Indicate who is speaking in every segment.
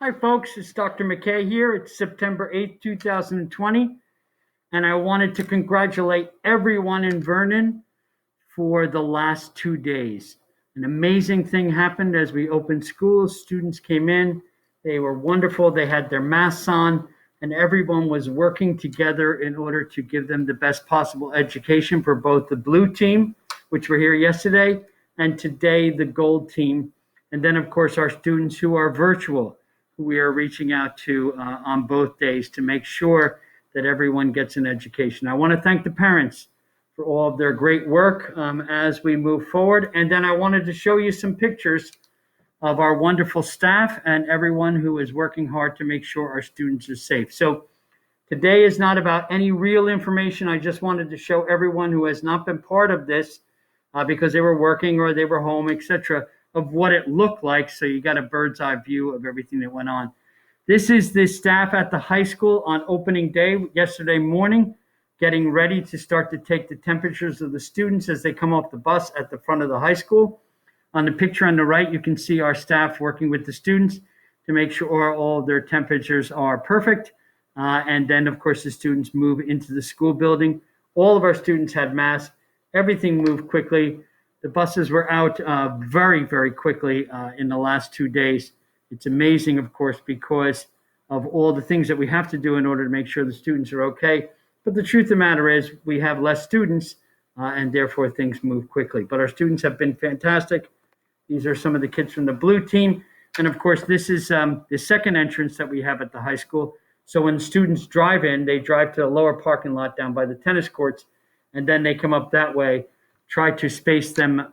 Speaker 1: Hi, folks. It's Dr. McKay here. It's September 8th, 2020, and I wanted to congratulate everyone in Vernon for the last 2 days. An amazing thing happened as we opened schools. Students came in. They were wonderful. They had their masks on, and everyone was working together in order to give them the best possible education for both the blue team, which were here yesterday, and today the gold team. And then, of course, our students who are virtual, who we are reaching out to on both days to make sure that everyone gets an education. I want to thank the parents for all of their great work as we move forward. And then I wanted to show you some pictures of our wonderful staff and everyone who is working hard to make sure our students are safe. So today is not about any real information. I just wanted to show everyone who has not been part of this because they were working or they were home, etc., of what it looked like. So you got a bird's eye view of everything that went on. This is the staff at the high school on opening day yesterday morning, getting ready to start to take the temperatures of the students as they come off the bus at the front of the high school. On the picture on the right, you can see our staff working with the students to make sure all of their temperatures are perfect. And then, of course, the students move into the school building. All of our students had masks. Everything moved quickly. The buses were out very, very quickly in the last 2 days. It's amazing, of course, because of all the things that we have to do in order to make sure the students are okay. But the truth of the matter is we have less students, and therefore things move quickly. But our students have been fantastic. These are some of the kids from the blue team. And, of course, this is the second entrance that we have at the high school. So when students drive in, they drive to the lower parking lot down by the tennis courts, and then they come up that way, try to space them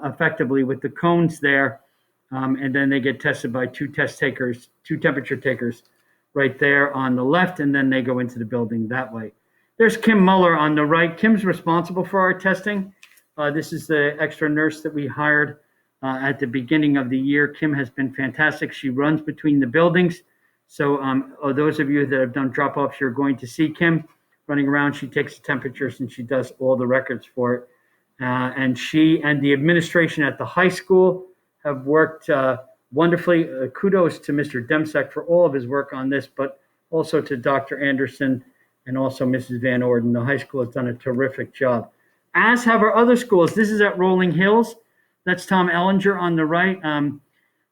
Speaker 1: effectively with the cones there, and then they get tested by two temperature takers right there on the left, and then they go into the building that way. There's Kim Muller on the right. Kim's responsible for our testing. This is the extra nurse that we hired at the beginning of the year. Kim has been fantastic. She runs between the buildings. So those of you that have done drop-offs, you're going to see Kim running around. She takes the temperatures and she does all the records for it. And she and the administration at the high school have worked wonderfully. Kudos to Mr. Demsek for all of his work on this, but also to Dr. Anderson and also Mrs. Van Orden. The high school has done a terrific job, as have our other schools. This is at Rolling Hills. That's Tom Ellinger on the right.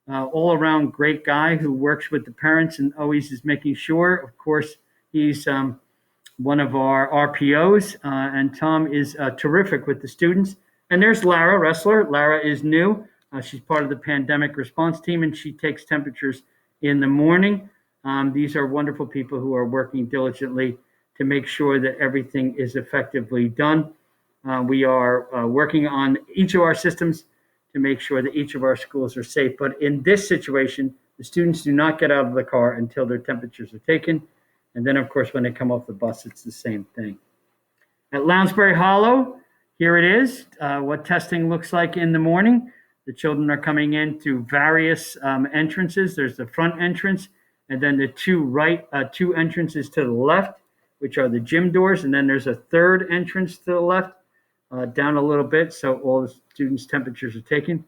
Speaker 1: All-around great guy who works with the parents and always is making sure. Of course, he's one of our RPOs, and Tom is terrific with the students. And there's Lara, wrestler. Lara is new. She's part of the pandemic response team, and she takes temperatures in the morning. These are wonderful people who are working diligently to make sure that everything is effectively done. We are working on each of our systems to make sure that each of our schools are safe. But in this situation, the students do not get out of the car until their temperatures are taken. And then, of course, when they come off the bus, it's the same thing. At Lounsberry Hollow, here it is, what testing looks like in the morning. The children are coming in through various entrances. There's the front entrance, and then the two entrances to the left, which are the gym doors. And then there's a third entrance to the left, down a little bit, so all the students' temperatures are taken.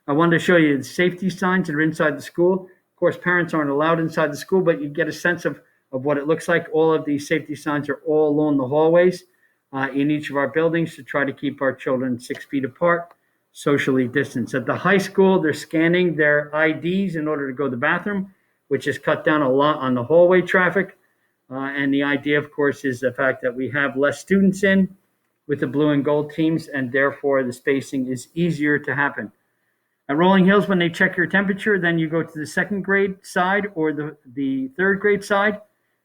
Speaker 1: I wanted to show you the safety signs that are inside the school. Of course, parents aren't allowed inside the school, but you get a sense of what it looks like. All of these safety signs are all along the hallways in each of our buildings to try to keep our children 6 feet apart, socially distanced. At the high school, they're scanning their IDs in order to go to the bathroom, which has cut down a lot on the hallway traffic. And the idea, of course, is the fact that we have less students in with the blue and gold teams, and therefore the spacing is easier to happen. At Rolling Hills, when they check your temperature, then you go to the second grade side or the third grade side,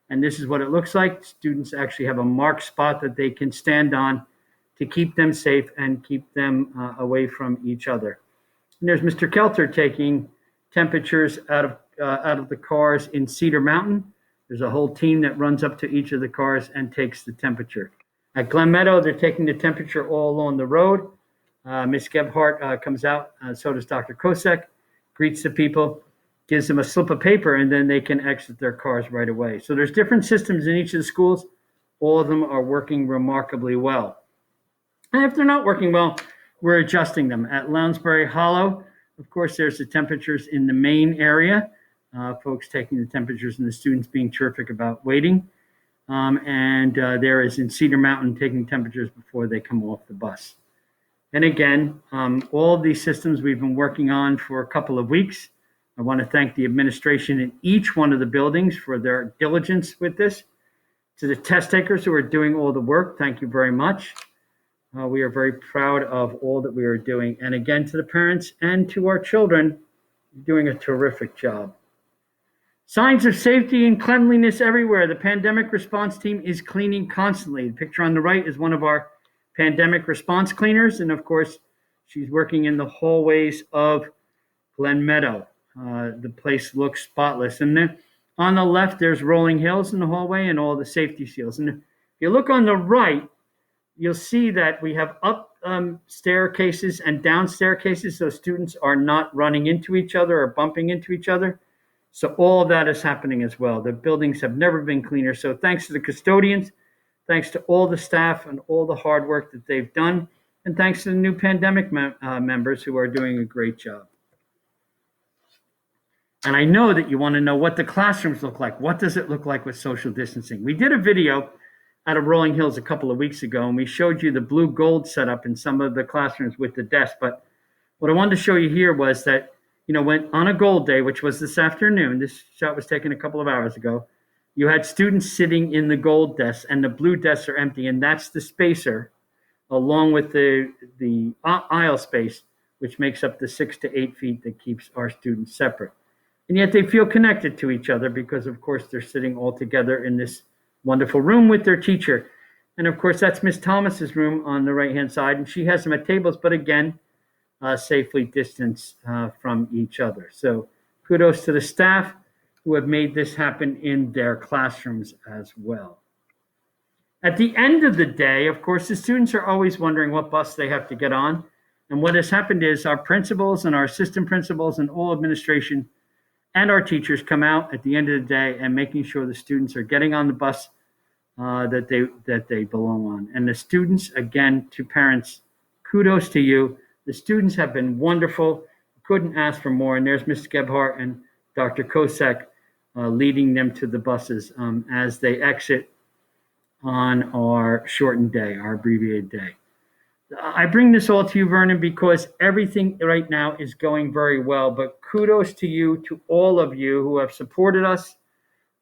Speaker 1: and this is what it looks like. Students actually have a marked spot that they can stand on to keep them safe and keep them away from each other. And there's Mr. Kelter taking temperatures out of the cars in Cedar Mountain. There's a whole team that runs up to each of the cars and takes the temperature. At Glen Meadow, they're taking the temperature all along the road. Ms. Gebhardt comes out, so does Dr. Kosek, greets the people, gives them a slip of paper, and then they can exit their cars right away. So there's different systems in each of the schools. All of them are working remarkably well. And if they're not working well, we're adjusting them. At Lounsberry Hollow, of course, there's the temperatures in the main area. folks taking the temperatures and the students being terrific about waiting. And there is in Cedar Mountain taking temperatures before they come off the bus. And again, all of these systems we've been working on for a couple of weeks. I want to thank the administration in each one of the buildings for their diligence with this. To the test takers who are doing all the work, thank you very much. We are very proud of all that we are doing. And again, to the parents and to our children, you're doing a terrific job. Signs of safety and cleanliness everywhere. The pandemic response team is cleaning constantly. The picture on the right is one of our pandemic response cleaners. And of course, she's working in the hallways of Glen Meadow. The place looks spotless. And then on the left, there's rolling hills in the hallway and all the safety seals. And if you look on the right, you'll see that we have up staircases and down staircases, so students are not running into each other or bumping into each other. So all of that is happening as well. The buildings have never been cleaner. So thanks to the custodians, thanks to all the staff and all the hard work that they've done, and thanks to the new pandemic members who are doing a great job. And I know that you want to know what the classrooms look like. What does it look like with social distancing? We did a video out of Rolling Hills a couple of weeks ago, and we showed you the blue gold setup in some of the classrooms with the desk. But what I wanted to show you here was that, when on a gold day, which was this afternoon, this shot was taken a couple of hours ago, you had students sitting in the gold desks and the blue desks are empty, and that's the spacer along with the aisle space, which makes up the 6 to 8 feet that keeps our students separate. And yet they feel connected to each other because, of course, they're sitting all together in this wonderful room with their teacher. And of course, that's Miss Thomas's room on the right-hand side, and she has them at tables, but again, safely distanced from each other. So kudos to the staff who have made this happen in their classrooms as well. At the end of the day, of course, the students are always wondering what bus they have to get on. And what has happened is our principals and our assistant principals and all administration and our teachers come out at the end of the day and making sure the students are getting on the bus that they belong on. And the students, again, to parents, kudos to you. The students have been wonderful. Couldn't ask for more. And there's Ms. Gebhardt and Dr. Kosek leading them to the buses as they exit on our shortened day, our abbreviated day. I bring this all to you, Vernon, because everything right now is going very well. But kudos to you, to all of you who have supported us,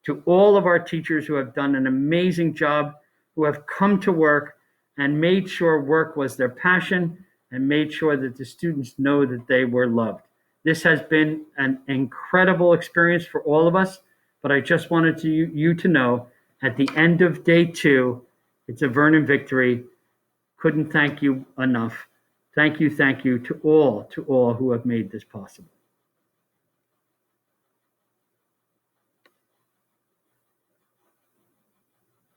Speaker 1: to all of our teachers who have done an amazing job, who have come to work and made sure work was their passion and made sure that the students know that they were loved. This has been an incredible experience for all of us, but I just wanted you to know at the end of day 2, it's a Vernon victory. Couldn't thank you enough. Thank you to all who have made this possible.